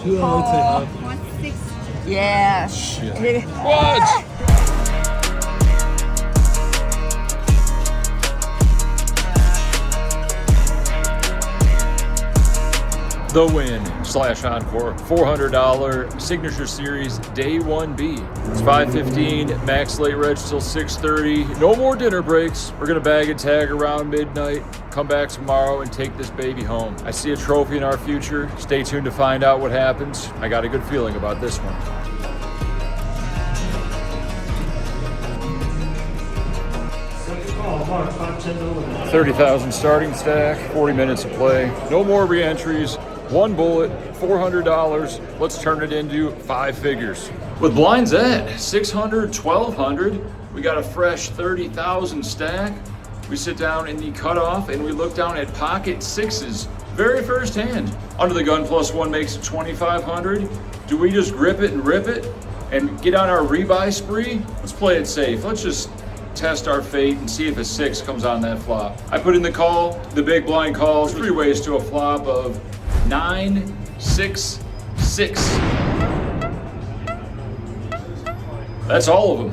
1-6. Yeah. Shit. What? The Wynn / Encore $400 Signature Series Day 1B. It's 5:15, max late reg till 6:30. No more dinner breaks. We're gonna bag and tag around midnight, come back tomorrow and take this baby home. I see a trophy in our future. Stay tuned to find out what happens. I got a good feeling about this one. $30,000 starting stack, 40 minutes of play. No more re-entries. One bullet, $400. Let's turn it into 5 figures. With blinds at 600, 1200, we got a fresh 30,000 stack. We sit down in the cutoff and we look down at pocket sixes. Very first hand. Under the gun +1 makes it 2,500. Do we just grip it and rip it and get on our rebuy spree? Let's play it safe. Let's just test our fate and see if a 6 comes on that flop. I put in the call, the big blind calls, 3 ways to a flop of 9, 6, 6. That's all of them.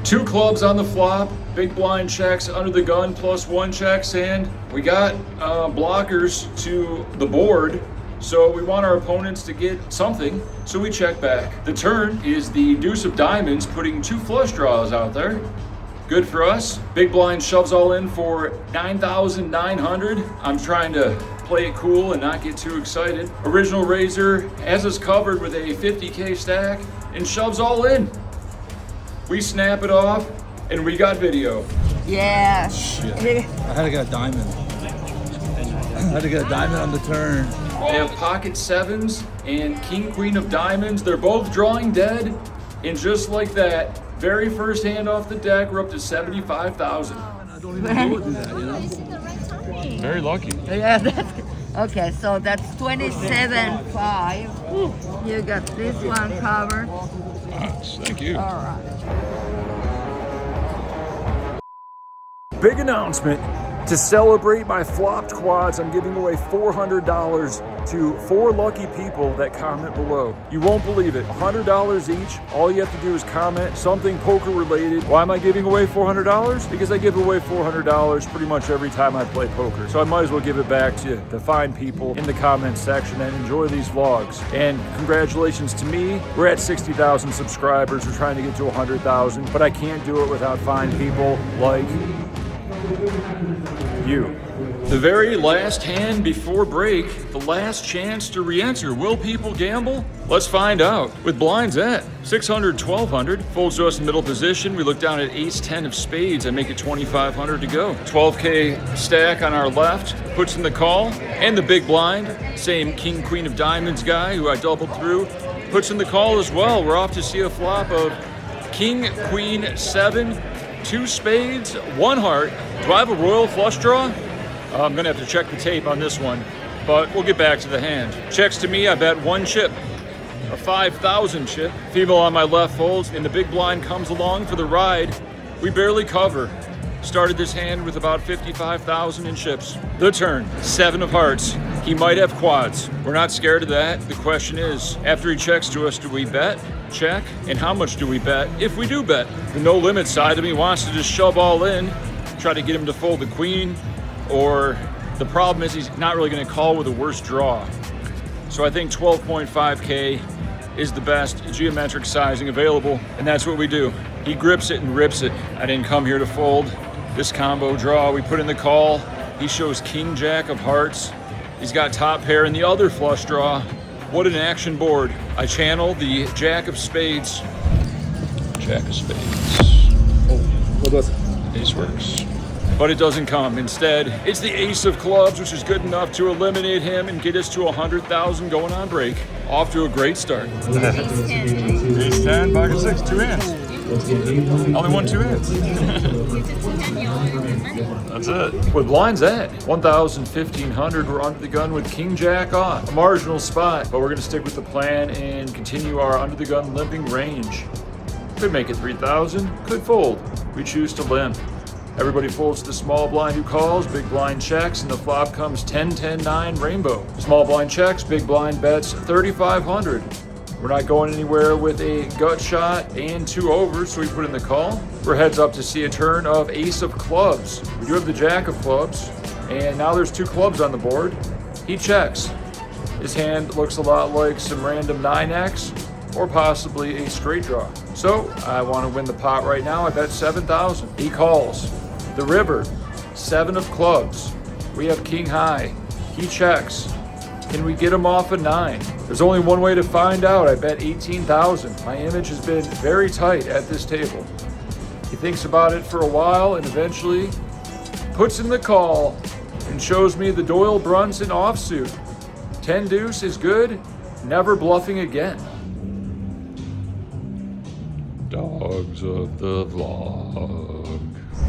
2 clubs on the flop, big blind checks, under the gun +1 checks, and we got blockers to the board, so we want our opponents to get something, so we check back. The turn is the deuce of diamonds, putting 2 flush draws out there. Good for us. Big blind shoves all in for 9,900. I'm trying to play it cool and not get too excited. Original Razor has us covered with a 50K stack and shoves all in. We snap it off and we got video. Yeah. Shit. I had to get a diamond. I had to get a diamond on the turn. They have pocket 7s and king queen of diamonds. They're both drawing dead, and just like that, very first hand off the deck, we're up to 75,000. I don't even know what to do that, you know? Very lucky. Yeah, that's good. Okay, so that's 27.5. You got this one covered. Thank you. All right. Big announcement. To celebrate my flopped quads, I'm giving away $400 to 4 lucky people that comment below. You won't believe it, $100 each. All you have to do is comment something poker related. Why am I giving away $400? Because I give away $400 pretty much every time I play poker. So I might as well give it back to the fine people in the comments section and enjoy these vlogs. And congratulations to me. We're at 60,000 subscribers. We're trying to get to 100,000, but I can't do it without fine people like you. The very last hand before break, the last chance to re-enter. Will people gamble? Let's find out. With blinds at 600, 1200, folds to us in middle position. We look down at ace 10 of spades. I make it 2,500 to go. 12K stack on our left, puts in the call, and the big blind, same king queen of diamonds guy who I doubled through, puts in the call as well. We're off to see a flop of king queen 7, 2 spades, 1 heart. Do I have a royal flush draw? I'm gonna have to check the tape on this one, but we'll get back to the hand. Checks to me, I bet 1 chip, a 5,000 chip. Female on my left folds, and the big blind comes along for the ride. We barely cover. Started this hand with about 55,000 in chips. The turn, 7 of hearts. He might have quads. We're not scared of that. The question is, after he checks to us, do we bet, check, and how much do we bet if we do bet? The no limit side of me wants to just shove all in, try to get him to fold the queen, or the problem is he's not really gonna call with a worse draw. So I think 12.5K is the best geometric sizing available, and that's what we do. He grips it and rips it. I didn't come here to fold. This combo draw, we put in the call. He shows king jack of hearts. He's got top pair in the other flush draw. What an action board. I channel the jack of spades. Jack of spades. Oh, what was it? Ace works. But it doesn't come. Instead, it's the ace of clubs, which is good enough to eliminate him and get us to 100,000 going on break. Off to a great start. Ace 10, pocket 6, 2 hands. Only 1, 2 hands. That's it. With blinds at 1,000, 1,500, we're under the gun with king jack off. A marginal spot, but we're gonna stick with the plan and continue our under the gun limping range. Could make it 3,000, could fold. We choose to limp. Everybody folds to the small blind who calls, big blind checks, and the flop comes 10-10-9 rainbow. Small blind checks, big blind bets 3,500. We're not going anywhere with a gut shot and 2 overs, so we put in the call. We're heads up to see a turn of ace of clubs. We do have the jack of clubs, and now there's 2 clubs on the board. He checks. His hand looks a lot like some random 9x or possibly a straight draw. So I want to win the pot right now. I bet 7,000. He calls. The river, 7 of clubs. We have king high. He checks. Can we get him off a 9? There's only one way to find out. I bet 18,000. My image has been very tight at this table. He thinks about it for a while and eventually puts in the call and shows me the Doyle Brunson offsuit. 10 deuce is good, never bluffing again. Dogs of the vlog.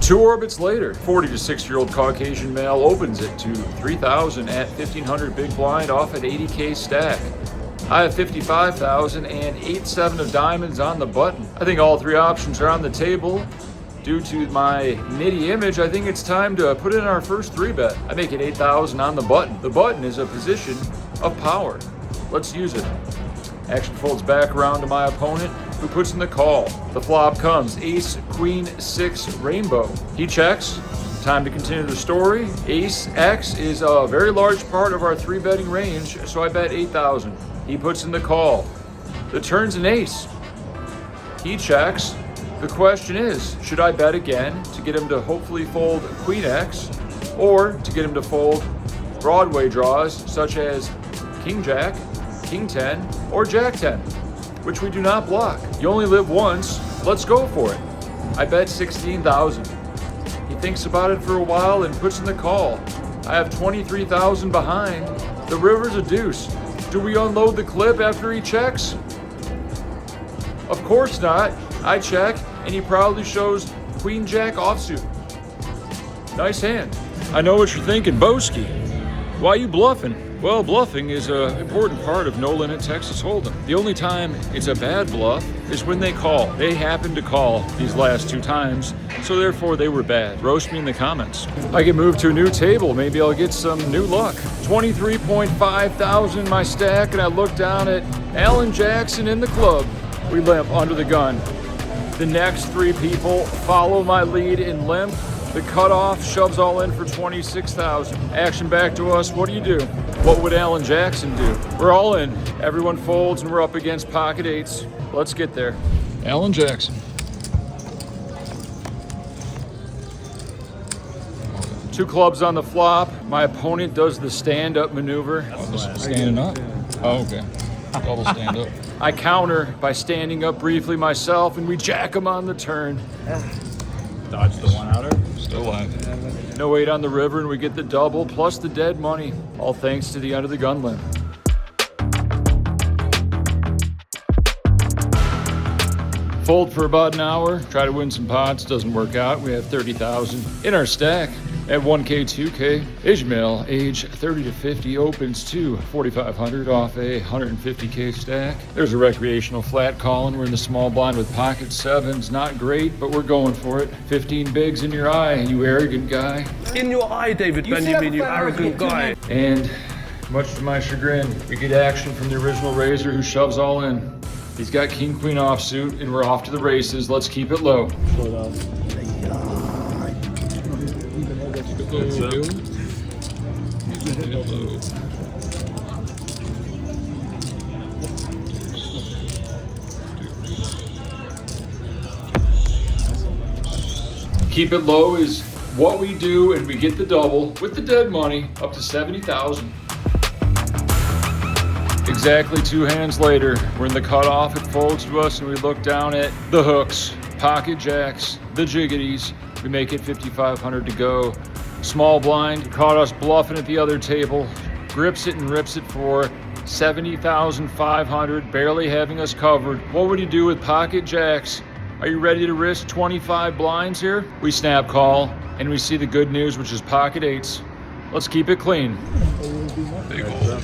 2 orbits later, 40 to 6-year-old Caucasian male opens it to 3,000 at 1,500 big blind off at 80K stack. I have 55,000 and 8-7 of diamonds on the button. I think all 3 options are on the table. Due to my nitty image, I think it's time to put in our first 3-bet. I make it 8,000 on the button. The button is a position of power. Let's use it. Action folds back around to my opponent, who puts in the call. The flop comes ace, queen, 6, rainbow. He checks. Time to continue the story. Ace X is a very large part of our 3-betting range, so I bet 8,000. He puts in the call. The turn's an ace. He checks. The question is, should I bet again to get him to hopefully fold queen X, or to get him to fold Broadway draws such as king jack, king 10, or jack 10, which we do not block. You only live once, let's go for it. I bet 16,000. He thinks about it for a while and puts in the call. I have 23,000 behind. The river's a deuce. Do we unload the clip after he checks? Of course not. I check, and he proudly shows queen jack offsuit. Nice hand. I know what you're thinking, Boski. Why you bluffing? Well, bluffing is an important part of no-limit Texas Hold'em. The only time it's a bad bluff is when they call. They happened to call these last 2 times, so therefore they were bad. Roast me in the comments. I can move to a new table. Maybe I'll get some new luck. 23.5 thousand my stack, and I look down at Alan Jackson in the club. We limp under the gun. The next 3 people follow my lead in limp. The cutoff shoves all in for 26,000. Action back to us. What do you do? What would Alan Jackson do? We're all in. Everyone folds and we're up against pocket 8s. Let's get there. Alan Jackson. 2 clubs on the flop. My opponent does the stand-up maneuver. Oh, this is standing up? Oh, okay. Double stand up. I counter by standing up briefly myself, and we jack him on the turn. Dodge the 1-outer. Still alive. No 8 on the river, and we get the double plus the dead money. All thanks to the under the gun limp. Fold for about an hour. Try to win some pots. Doesn't work out. We have 30,000 in our stack. At 1K, 2K, Ishmael, age 30 to 50, opens to 4,500 off a 150K stack. There's a recreational flat calling. We're in the small blind with pocket 7s. Not great, but we're going for it. 15 bigs in your eye, you arrogant guy. In your eye, David Benjamin, you arrogant guy. And much to my chagrin, we get action from the original raiser who shoves all in. He's got king-queen offsuit, and we're off to the races. Let's keep it low. Keep it low is what we do, and we get the double with the dead money up to 70,000. Exactly 2 hands later, we're in the cutoff. It folds to us, and we look down at the hooks, pocket jacks, the jiggities. We make it 5,500 to go. Small blind caught us bluffing at the other table, grips it and rips it for 70,500, barely having us covered. What would you do with pocket jacks? Are you ready to risk 25 blinds here? We snap call, and we see the good news, which is pocket 8s. Let's keep it clean. Big hole.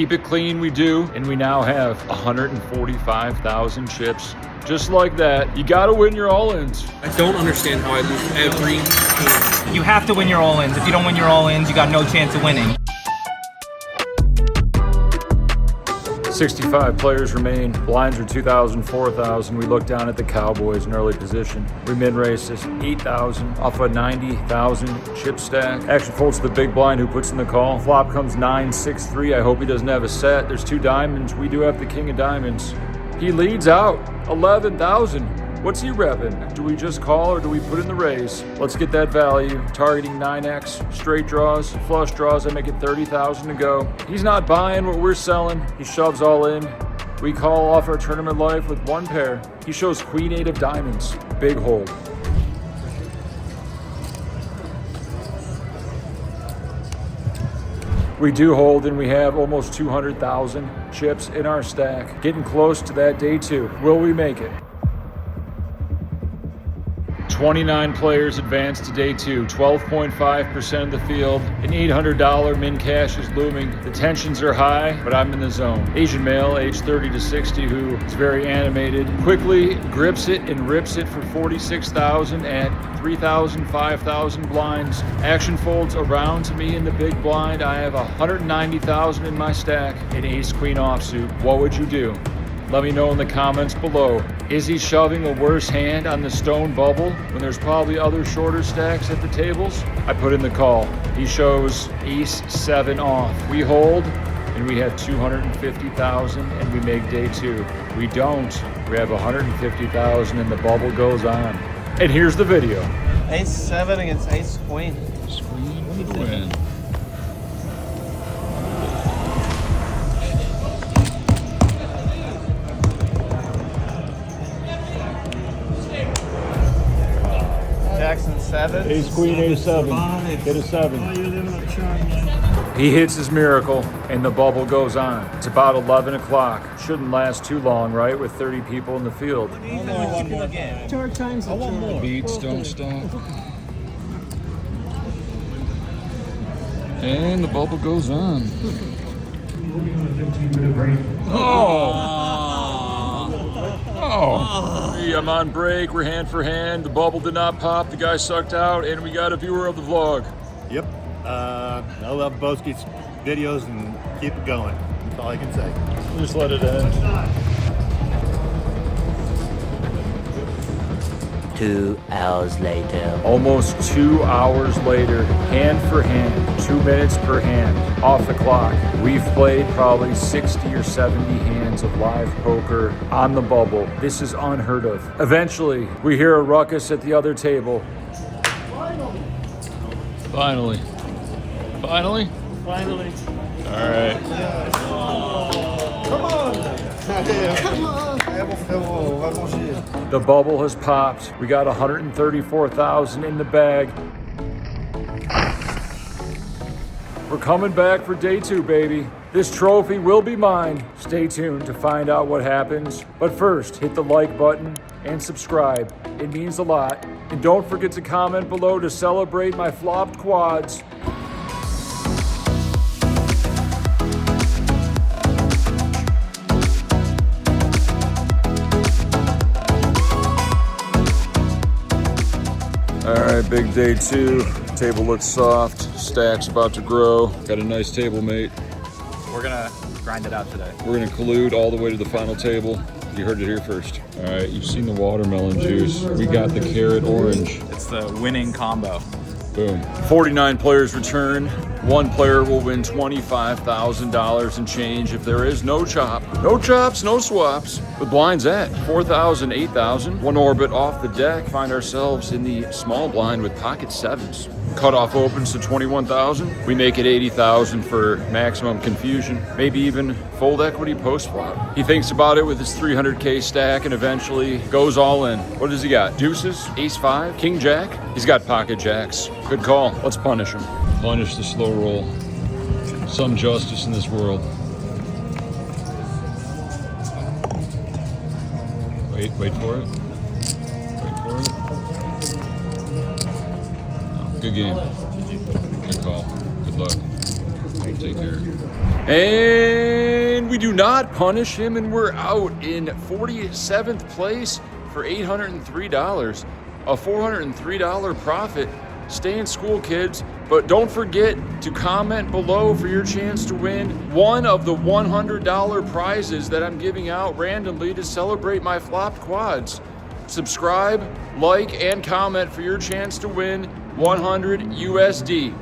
Keep it clean, we do, and we now have 145,000 chips. Just like that. You gotta win your all-ins. I don't understand how I lose every game. You have to win your all-ins. If you don't win your all-ins, you got no chance of winning. 65 players remain. Blinds are 2,000, 4,000. We look down at the Cowboys in early position. We min-race this 8,000 off a 90,000 chip stack. Action folds to the big blind who puts in the call. Flop comes 9-6-3. I hope he doesn't have a set. There's 2 diamonds. We do have the king of diamonds. He leads out 11,000. What's he repping? Do we just call or do we put in the raise? Let's get that value. Targeting 9x, straight draws, flush draws. I make it 30,000 to go. He's not buying what we're selling. He shoves all in. We call off our tournament life with 1 pair. He shows queen 8 of diamonds. Big hold. We do hold, and we have almost 200,000 chips in our stack. Getting close to that day 2. Will we make it? 29 players advance to day 2, 12.5% of the field. An $800 min cash is looming. The tensions are high, but I'm in the zone. Asian male, age 30 to 60, who is very animated, quickly grips it and rips it for 46,000 at 3,000, 5,000 blinds. Action folds around to me in the big blind. I have 190,000 in my stack. An ace queen offsuit. What would you do? Let me know in the comments below. Is he shoving a worse hand on the stone bubble when there's probably other shorter stacks at the tables? I put in the call. He shows ace 7 off. We hold, and we have 250,000, and we make day 2. We don't. We have 150,000, and the bubble goes on. And here's the video. Ace 7 against ace queen. Queen for the win. Jackson 7. Ace queen, ace 7. Hit a 7. He hits his miracle, and the bubble goes on. It's about 11 o'clock. Shouldn't last too long, right, with 30 people in the field. One more game. Beats don't stop. And the bubble goes on. Oh, I'm on break. We're hand for hand. The bubble did not pop. The guy sucked out, and we got a viewer of the vlog. Yep. I love Boski's videos and keep it going. That's all I can say. Just let it end. 2 hours later. Almost 2 hours later, hand for hand, 2 minutes per hand, off the clock. We've played probably 60 or 70 hands of live poker on the bubble. This is unheard of. Eventually, we hear a ruckus at the other table. Finally. Finally? Finally. All right. Come on. The bubble has popped. We got 134,000 in the bag. We're coming back for day 2, baby. This trophy will be mine. Stay tuned to find out what happens. But first, hit the like button and subscribe. It means a lot. And don't forget to comment below to celebrate my flopped quads. All right, big day 2. Table looks soft. Stack's about to grow. Got a nice table mate. We're gonna grind it out today. We're gonna collude all the way to the final table. You heard it here first. All right, you've seen the watermelon juice. We got the carrot orange. It's the winning combo. Boom. 49 players return. One player will win $25,000 and change if there is no chop. No chops, no swaps. With blinds at 4,000, 8,000. One orbit off the deck. Find ourselves in the small blind with pocket 7s. Cutoff opens to 21,000. We make it 80,000 for maximum confusion. Maybe even fold equity post flop. He thinks about it with his 300K stack and eventually goes all in. What does he got? Deuces, ace 5, king jack. He's got pocket jacks. Good call. Let's punish him. Punish the slow roll. Some justice in this world. Wait for it. Wait for it. Good game. Good call. Good luck. Take care. And we do not punish him, and we're out in 47th place for $803. A $403 profit. Stay in school, kids. But don't forget to comment below for your chance to win one of the $100 prizes that I'm giving out randomly to celebrate my flopped quads. Subscribe, like, and comment for your chance to win 100 USD.